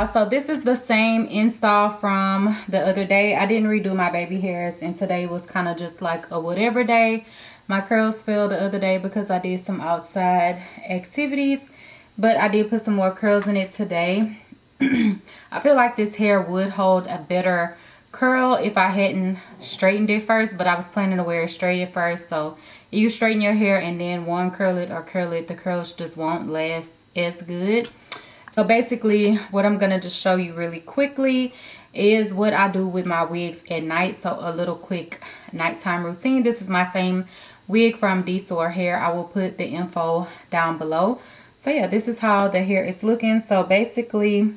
y'all, so this is the same install from the other day. I didn't redo my baby hairs, and today was kind of just like a whatever day. My curls fell the other day because I did some outside activities, but I did put some more curls in it today. I feel like this hair would hold a better curl if I hadn't straightened it first, but I was planning to wear it straight at first. So if you straighten your hair and then one curl it or curl it, the curls just won't last as good. So basically what I'm gonna just show you really quickly is what I do with my wigs at night. So a little quick nighttime routine. This is my same wig from Dsoar hair. I will put the info down below. So yeah, this is how the hair is looking. So basically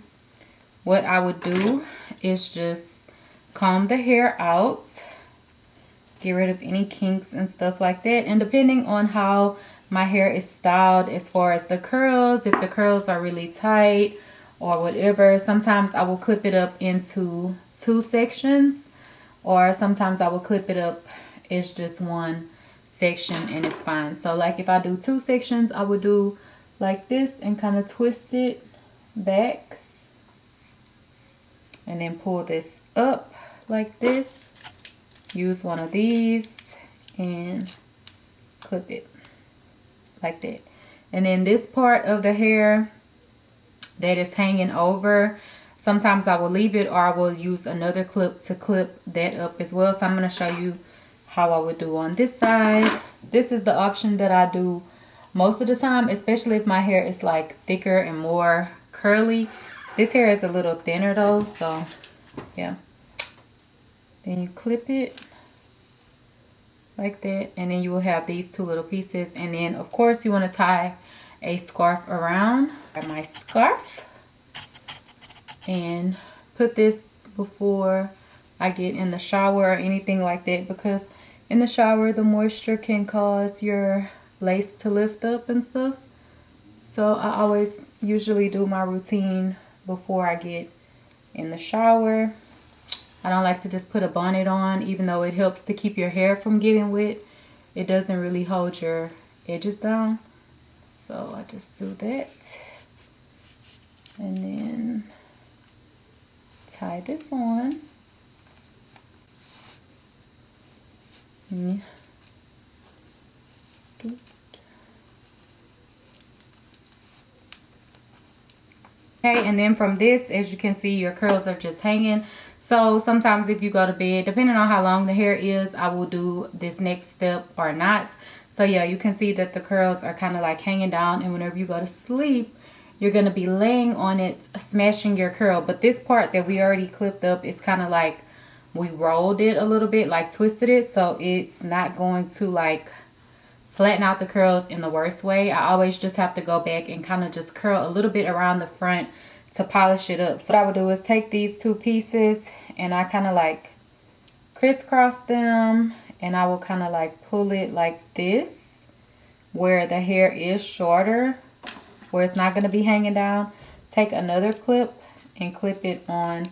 what I would do is just comb the hair out, get rid of any kinks and stuff like that. And depending on how my hair is styled as far as the curls, if the curls are really tight or whatever, sometimes I will clip it up into 2 sections, or sometimes I will clip it up as just 1 section and it's fine. So like if I do 2 sections, I would do like this and kind of twist it back and then pull this up like this. Use one of these and clip it like that. And then this part of the hair that is hanging over, sometimes I will leave it or I will use another clip to clip that up as well. So I'm going to show you how I would do on this side. This is the option that I do most of the time, especially if my hair is like thicker and more curly. This hair is a little thinner though, so yeah. Then you clip it like that, and then you will have these 2 little pieces. And then of course you want to tie a scarf around. My scarf, and put this before I get in the shower or anything like that, because in the shower the moisture can cause your lace to lift up and stuff. So I always usually do my routine before I get in the shower. I don't like to just put a bonnet on, even though it helps to keep your hair from getting wet. It doesn't really hold your edges down. So I just do that. And then tie this on. Okay, and then from this, as you can see, your curls are just hanging. So sometimes if you go to bed, depending on how long the hair is, I will do this next step or not. So yeah, you can see that the curls are kind of like hanging down, and whenever you go to sleep, you're going to be laying on it, smashing your curl. But this part that we already clipped up is kind of like we rolled it a little bit, like twisted it, so it's not going to like flatten out the curls in the worst way. I always just have to go back and kind of just curl a little bit around the front to polish it up. So what I would do is take these 2 pieces and I kind of like crisscross them, and I will kind of like pull it like this where the hair is shorter, where it's not going to be hanging down. Take another clip and clip it on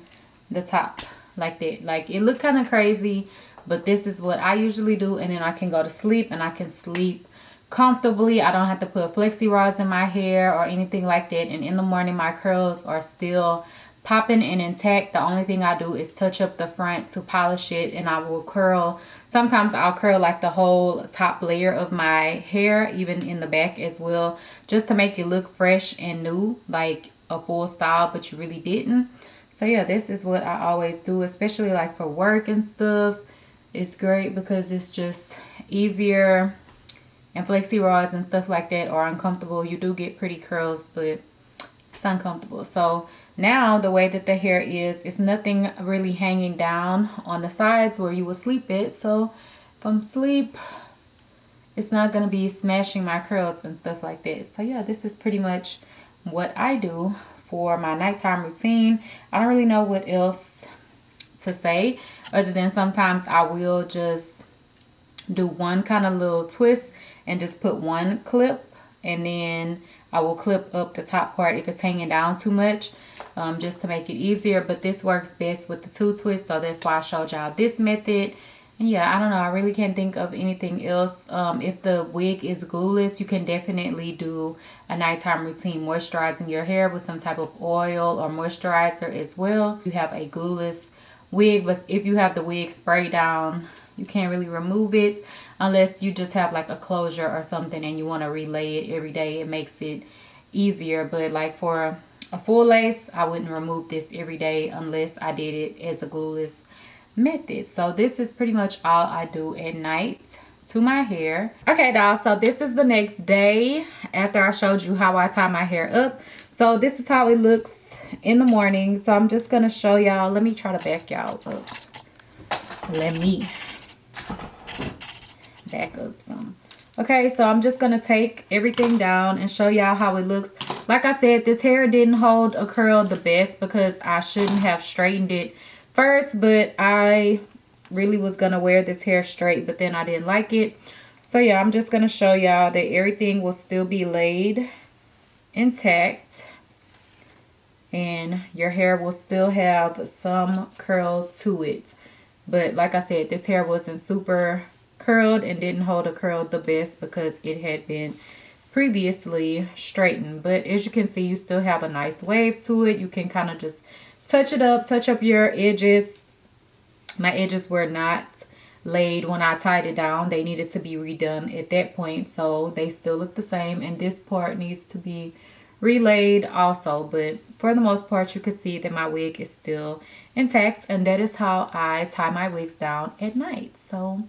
the top like that. Like, it look kind of crazy, but this is what I usually do, and then I can go to sleep and I can sleep comfortably. I don't have to put flexi rods in my hair or anything like that. And in the morning my curls are still popping and intact. The only thing I do is touch up the front to polish it, and I will curl. Sometimes I'll curl like the whole top layer of my hair, even in the back as well, just to make it look fresh and new, like a full style, but you really didn't. So yeah, this is what I always do, especially like for work and stuff. It's great because it's just easier, and flexi rods and stuff like that are uncomfortable. You do get pretty curls, but it's uncomfortable. So now the way that the hair is, it's nothing really hanging down on the sides where you will sleep it. So if I'm asleep, it's not going to be smashing my curls and stuff like that. So yeah, this is pretty much what I do for my nighttime routine. I don't really know what else to say, other than sometimes I will just do one kind of little twist and just put one clip, and then I will clip up the top part if it's hanging down too much, just to make it easier. But this works best with the 2 twists, so that's why I showed y'all this method. And yeah, I don't know, I really can't think of anything else. If the wig is glueless, you can definitely do a nighttime routine moisturizing your hair with some type of oil or moisturizer as well. You have a glueless wig, but if you have the wig spray down, you can't really remove it unless you just have like a closure or something and you want to relay it every day. It makes it easier, but like for a full lace, I wouldn't remove this every day unless I did it as a glueless method. So this is pretty much all I do at night to my hair. Okay, dolls, so this is the next day after I showed you how I tie my hair up. So this is how it looks in the morning. So I'm just gonna show y'all. Let me try to back y'all up. Let me back up some. Okay, so I'm just gonna take everything down and show y'all how it looks. Like I said, this hair didn't hold a curl the best because I shouldn't have straightened it first, but I really was gonna wear this hair straight, but then I didn't like it. So yeah, I'm just gonna show y'all that everything will still be laid intact and your hair will still have some curl to it. But like I said, this hair wasn't super curled and didn't hold a curl the best because it had been previously straightened. But as you can see, you still have a nice wave to it. You can kind of just touch it up, touch up your edges. My edges were not laid when I tied it down. They needed to be redone at that point, so they still look the same, and this part needs to be relayed also. But for the most part, you can see that my wig is still intact, and that is how I tie my wigs down at night. So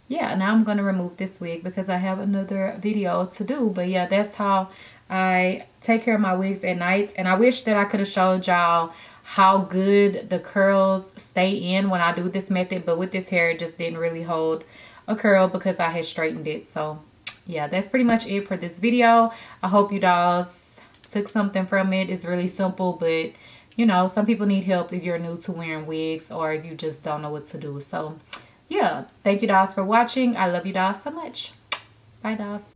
yeah, now I'm going to remove this wig because I have another video to do. But yeah, that's how I take care of my wigs at night. And I wish that I could have showed y'all how good the curls stay in when I do this method. But with this hair, it just didn't really hold a curl because I had straightened it. So yeah, that's pretty much it for this video. I hope you dolls took something from it. It's really simple, but you know, some people need help if you're new to wearing wigs or if you just don't know what to do. So yeah, thank you dolls for watching. I love you dolls so much. Bye dolls.